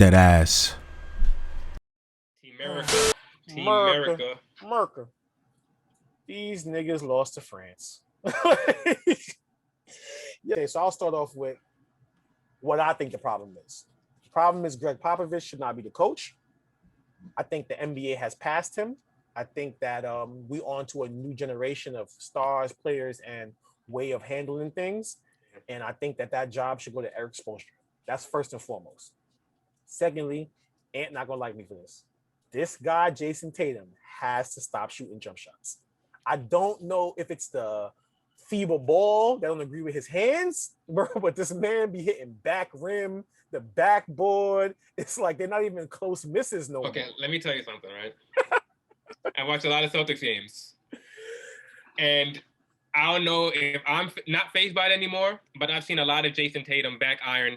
Dead ass. Team America. Team America. America. These niggas lost to France. Yeah, so I'll start off with what I think the problem is. The problem is Greg Popovich should not be the coach. I think the NBA has passed him. I think that we on to a new generation of stars, players, and way of handling things. And I think that job should go to Eric Spoelstra. That's first and foremost. Secondly, Ant not gonna like me for this. This guy, Jason Tatum, has to stop shooting jump shots. I don't know if it's the feeble ball that don't agree with his hands, bro, but this man be hitting back rim, the backboard. It's like they're not even close misses no more. Okay, let me tell you something, right? I watch a lot of Celtics games. And I don't know if I'm not fazed by it anymore, but I've seen a lot of Jason Tatum back iron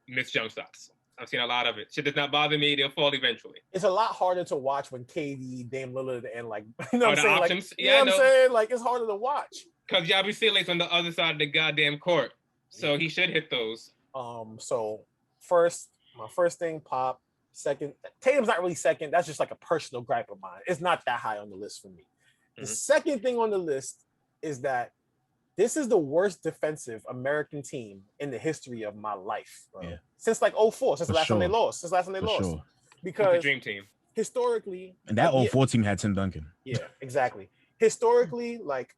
miss jump shots. I've seen a lot of it. Shit does not bother me. They'll fall eventually. It's a lot harder to watch when KD, Dame Lillard, and like, you know what I'm saying? Options? Like, you know what I'm saying? Like, it's harder to watch. Because Yabi Sile's on the other side of the goddamn court. So he should hit those. So my first thing, Pop. Second, Tatum's not really second. That's just like a personal gripe of mine. It's not that high on the list for me. The second thing on the list is that this is the worst defensive American team in the history of my life, bro. Yeah. Since like 2004, since the last time they lost. Sure. Because the dream team. Historically. And that 2004 team had Tim Duncan. Yeah, exactly. Historically, like,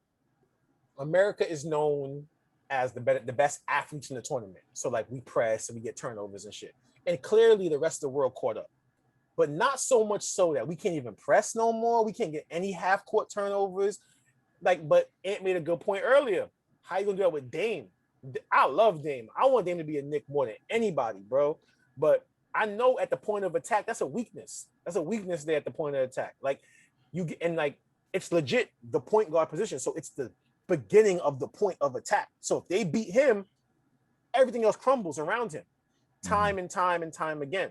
America is known as the best athletes in the tournament. So like we press and we get turnovers and shit. And clearly the rest of the world caught up. But not so much so that we can't even press no more. We can't get any half-court turnovers. Like, but Ant made a good point earlier. How you gonna do that with Dame? I love Dame. I want Dame to be a Knick more than anybody, bro. But I know at the point of attack, that's a weakness. That's a weakness there at the point of attack. Like you get, and like it's legit the point guard position. So it's the beginning of the point of attack. So if they beat him, everything else crumbles around him, time and time and time again.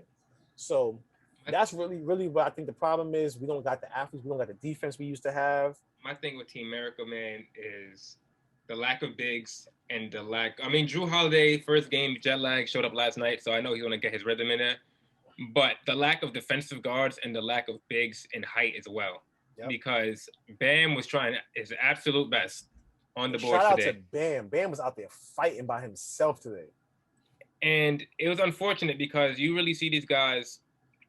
So that's really what I think the problem is. We don't got the athletes. We don't got the defense we used to have. My thing with Team America, man, is the lack of bigs and the lack. I mean, Jrue Holiday, first game, jet lag, showed up last night, so I know he's going to get his rhythm in there. But the lack of defensive guards and the lack of bigs and height as well. Yep. Because Bam was trying his absolute best on the board today. Shout out to Bam. Bam was out there fighting by himself today. And it was unfortunate because you really see these guys,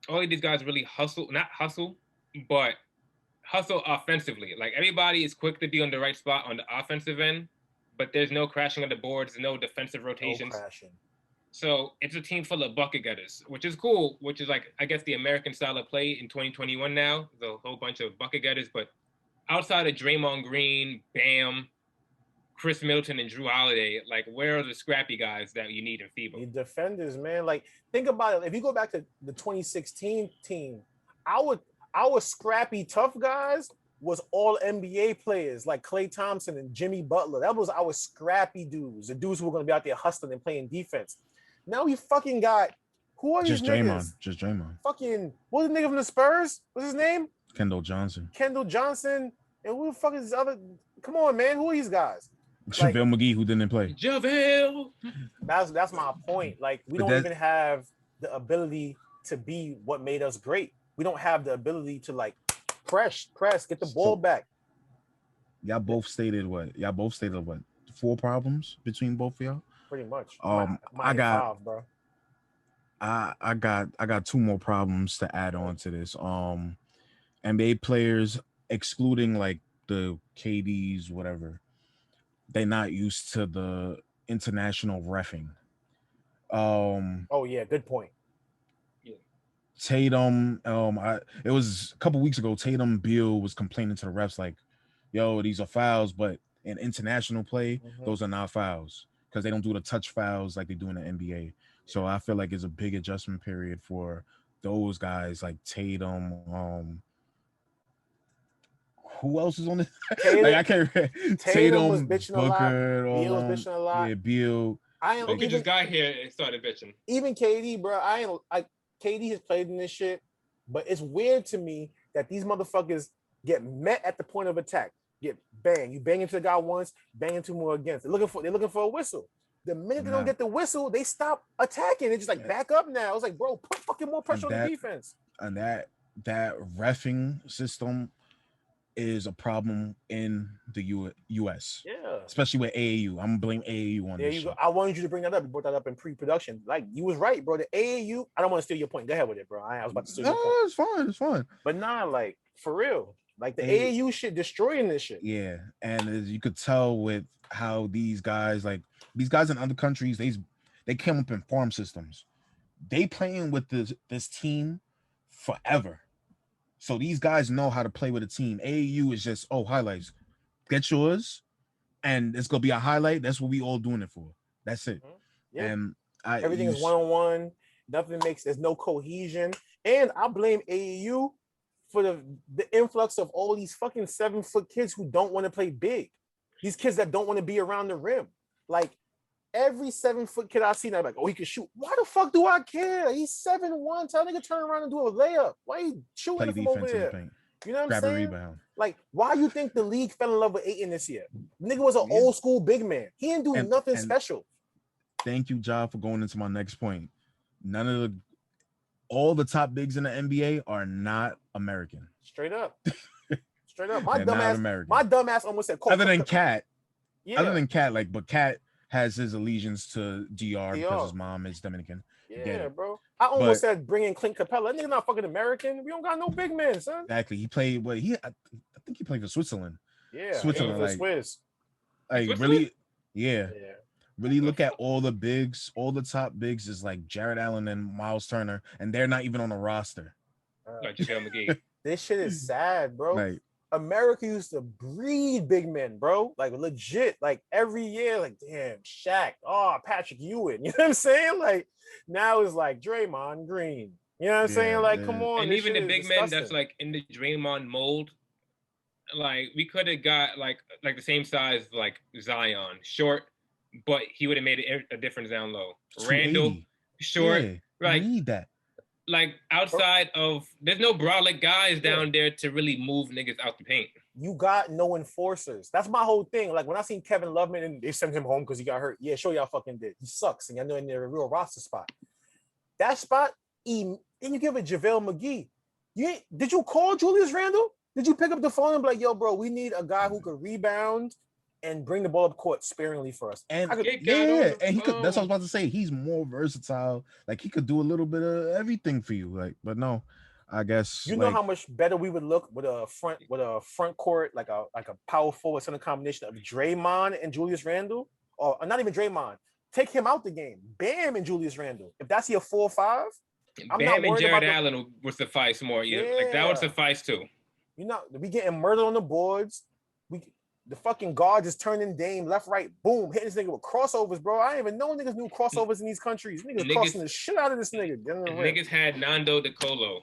all of these guys really not hustle, but hustle offensively. Like everybody is quick to be on the right spot on the offensive end, but there's no crashing on the boards, no defensive rotations. No crashing. So it's a team full of bucket getters, which is cool, which is like, I guess, the American style of play in 2021 now, the whole bunch of bucket getters. But outside of Draymond Green, Bam, Chris Middleton, and Jrue Holiday, like, where are the scrappy guys that you need in FIBA? The defenders, man. Like, think about it. If you go back to the 2016 team, our scrappy tough guys was all NBA players like Klay Thompson and Jimmy Butler. That was our scrappy dudes, the dudes who were going to be out there hustling and playing defense. Now we fucking got, who are these niggas? Just Draymond. Fucking, what's the nigga from the Spurs? What's his name? Kendall Johnson. And who the fuck is this other? Come on, man. Who are these guys? JaVale McGee, who didn't play. JaVale. That's my point. Like, we don't even have the ability to be what made us great. We don't have the ability to like press, get the ball back. Y'all both stated what? 4 problems between both of y'all? Pretty much. I got 5, bro. I got 2 more problems to add on to this. NBA players, excluding like the KDs, whatever, they're not used to the international reffing. Oh yeah, good point. Tatum, it was a couple weeks ago, Tatum Beal was complaining to the refs like, yo, these are fouls, but in international play, those are not fouls because they don't do the touch fouls like they do in the NBA. So I feel like it's a big adjustment period for those guys like Tatum. Who else is on this? Like, I can't remember. Tatum was bitching Booker, a lot. Beal was bitching a lot. Yeah, Beal. Booker just got here and started bitching. Even KD, bro. KD has played in this shit, but it's weird to me that these motherfuckers get met at the point of attack. Get bang. You bang into the guy once, bang into more again. They're looking for a whistle. The minute they Nah. don't get the whistle, they stop attacking. They just like back up now. It's like, bro, put fucking more pressure on the defense. And that reffing system is a problem in the U.S. Yeah. Especially with AAU. I'm gonna blame AAU on There this you shit. go. I wanted you to bring that up. You brought that up in pre-production. Like, you was right, bro. The AAU, I don't want to steal your point. Go ahead with it, bro. I was about to steal your point. It's fine. It's fine. But nah, like, for real. Like, the AAU shit destroying this shit. Yeah. And as you could tell with how these guys in other countries, they came up in farm systems. They playing with this team forever. So these guys know how to play with a team. AAU is just, highlights. Get yours, and it's gonna be a highlight. That's what we all doing it for. That's it. Yeah. And everything is one-on-one. There's no cohesion. And I blame AAU for the influx of all these fucking 7-foot kids who don't want to play big. These kids that don't want to be around the rim. Like, every 7-foot kid I've seen, I'm like, oh, he can shoot. Why the fuck do I care? He's 7'1". Tell a nigga turn around and do a layup. Why you shooting from over there? You know what I'm saying? Grab a rebound. Like, why you think the league fell in love with Ayton this year? Nigga was an old school big man. He didn't do nothing special. Thank you, Ja, for going into my next point. All the top bigs in the NBA are not American. Straight up. Straight up. My dumbass almost said Other than Cat, but Cat has his allegiance to DR because his mom is Dominican. Yeah, bro. I almost said bring in Clint Capella. That nigga not fucking American. We don't got no big men, son. Exactly. He played I think he played for Switzerland. Yeah, Switzerland, like Swiss. Like really, yeah. Really look at all the bigs, all the top bigs is like Jared Allen and Miles Turner, and they're not even on the roster. Like JaVale McGee. This shit is sad, bro. Like, America used to breed big men, bro. Like, legit. Like, every year, like, damn, Shaq. Oh, Patrick Ewing. You know what I'm saying? Like, now it's like Draymond Green. You know what I'm saying? Like, come on. And even the big men that's like in the Draymond mold, like, we could have got like the same size like Zion, short, but he would have made a difference down low. Randall, short, right? Need that. Like, outside of, there's no brolic guys down there to really move niggas out the paint. You got no enforcers. That's my whole thing. Like, when I seen Kevin Loveman and they sent him home because he got hurt. Yeah, sure y'all fucking did. He sucks. And y'all know in their real roster spot. That spot, then you give it JaVale McGee. Did you call Julius Randle? Did you pick up the phone and be like, yo, bro, we need a guy who could rebound and bring the ball up court sparingly for us? And and he could. That's what I was about to say. He's more versatile. Like, he could do a little bit of everything for you. Like, but no, I guess you know how much better we would look with a front court, like a power forward center combination of Draymond and Julius Randle, or not even Draymond. Take him out the game. Bam and Julius Randle. If that's your 4-5, Bam and Jared Allen would suffice more. Yeah, like that would suffice too. You know, we getting murdered on the boards. The fucking guard just turning Dame left, right, boom, hitting this nigga with crossovers, bro. I didn't even know niggas knew crossovers in these countries. Niggas crossing the shit out of this nigga. Niggas had Nando De Colo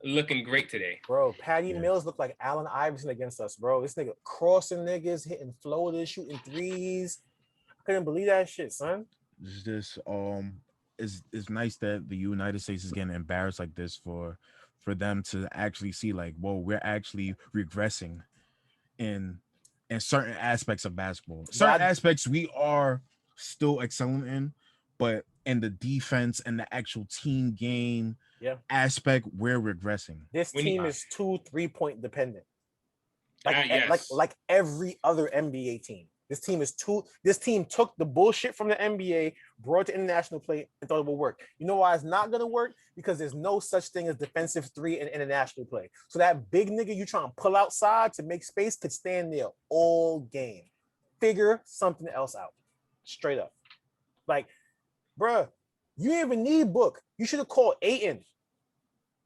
looking great today. Bro, Patty Mills looked like Allen Iverson against us, bro. This nigga crossing niggas, hitting floaters, shooting threes. I couldn't believe that shit, son. It's just it's nice that the United States is getting embarrassed like this for them to actually see, like, whoa, we're actually regressing in certain aspects of basketball. Certain aspects we are still excelling in, but in the defense and the actual team game aspect, we're regressing. This team is 2 3-point dependent. Like every other NBA team. This team took the bullshit from the NBA, brought it to international play, and thought it would work. You know why it's not gonna work? Because there's no such thing as defensive 3 in international play. So that big nigga you trying to pull outside to make space could stand there all game. Figure something else out. Straight up. Like, bruh, you didn't even need Book. You should have called Ayton.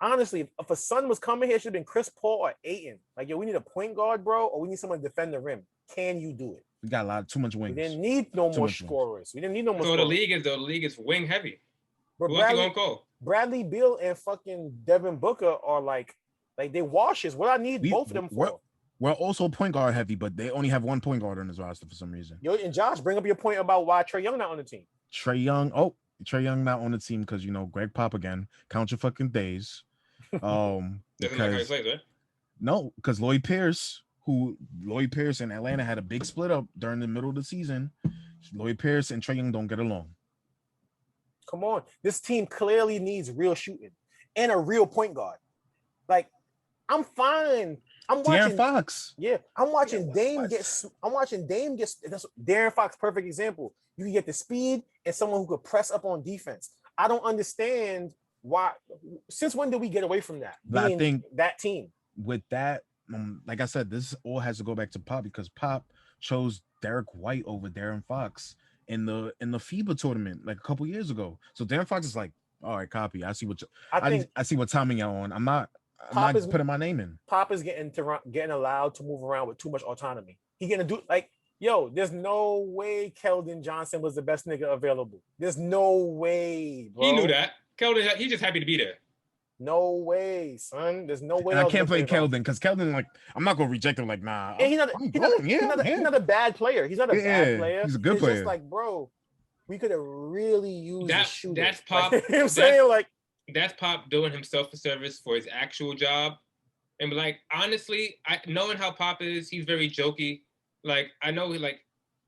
Honestly, if a son was coming here, it should have been Chris Paul or Ayton. Like, yo, we need a point guard, bro, or we need someone to defend the rim. Can you do it? We got too much wings. We didn't need no more scorers. We didn't need no more scorers. The league is wing heavy. But Bradley Beal and fucking Devin Booker are like they washes. What I need both of them for. We're also point guard heavy, but they only have one point guard on this roster for some reason. Yo, and Josh, bring up your point about why Trae Young not on the team. Trae Young not on the team because, you know, Greg Pop again. Count your fucking days. Because Lloyd Pierce in Atlanta had a big split up during the middle of the season. Lloyd Pierce and Trae Young don't get along. Come on, this team clearly needs real shooting and a real point guard. Like, I'm fine. I'm watching De'Aaron Fox. Yeah, I'm watching Dame what? get. I'm watching Dame get. That's Darren Fox, perfect example. You can get the speed and someone who could press up on defense. I don't understand why. Since when did we get away from that? But I think that team. With that, like I said, this all has to go back to Pop because Pop chose Derek White over Darren Fox in the FIBA tournament like a couple years ago. So Darren Fox is like, all right, copy. I see what I see what timing y'all on. I'm not putting my name in. Pop is getting allowed to move around with too much autonomy. He gonna do like, yo, there's no way Keldon Johnson was the best nigga available. There's no way, bro. He knew that. Keldon, he's just happy to be there. No way, son. There's no way. And I can't play Keldon because Keldon, like, I'm not gonna reject him. Like, nah. And he's not a bad player. He's not a bad player. He's a good player. Just like, bro, we could have really used that shooter. That's Pop. Like, you know what I'm saying? Like, that's Pop doing himself a service for his actual job. And like, honestly, knowing how Pop is, he's very jokey. Like, I know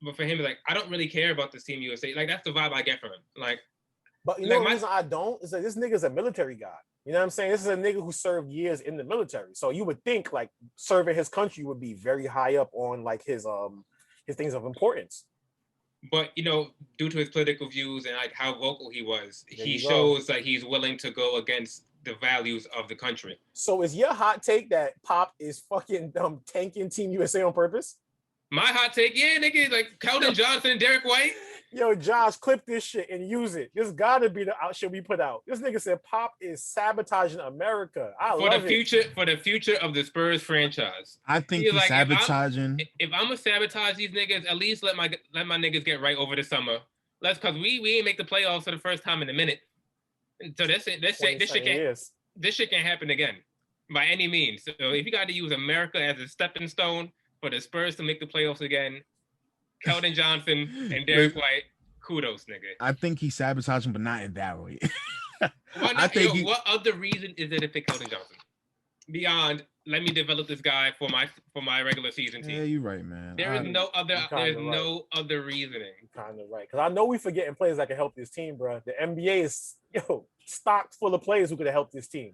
but for him, like, I don't really care about the Team USA. Like, that's the vibe I get from him. Like, but you know the reason I don't is that this nigga's a military guy. You know what I'm saying? This is a nigga who served years in the military. So you would think like serving his country would be very high up on like his things of importance. But you know, due to his political views and like how vocal he was, he shows that he's willing to go against the values of the country. So is your hot take that Pop is fucking tanking Team USA on purpose? My hot take, yeah, nigga, like Keldon Johnson and Derek White. Yo, Josh, clip this shit and use it. This gotta be the shit we put out. This nigga said Pop is sabotaging America. For the future of the Spurs franchise. I think he's like, sabotaging. If I'm gonna sabotage these niggas, at least let my niggas get right over the summer. Cause we ain't make the playoffs for the first time in a minute. So this shit can't happen again by any means. So if you got to use America as a stepping stone for the Spurs to make the playoffs again, Keldon Johnson and Derek White, kudos, nigga. I think he's sabotaging, but not in that way. What other reason is it to pick Keldon Johnson beyond let me develop this guy for my regular season team? Yeah, you're right, man. There's no other reasoning. You're kind of right, because I know we forgetting players that can help this team, bro. The NBA is stocked full of players who could have helped this team.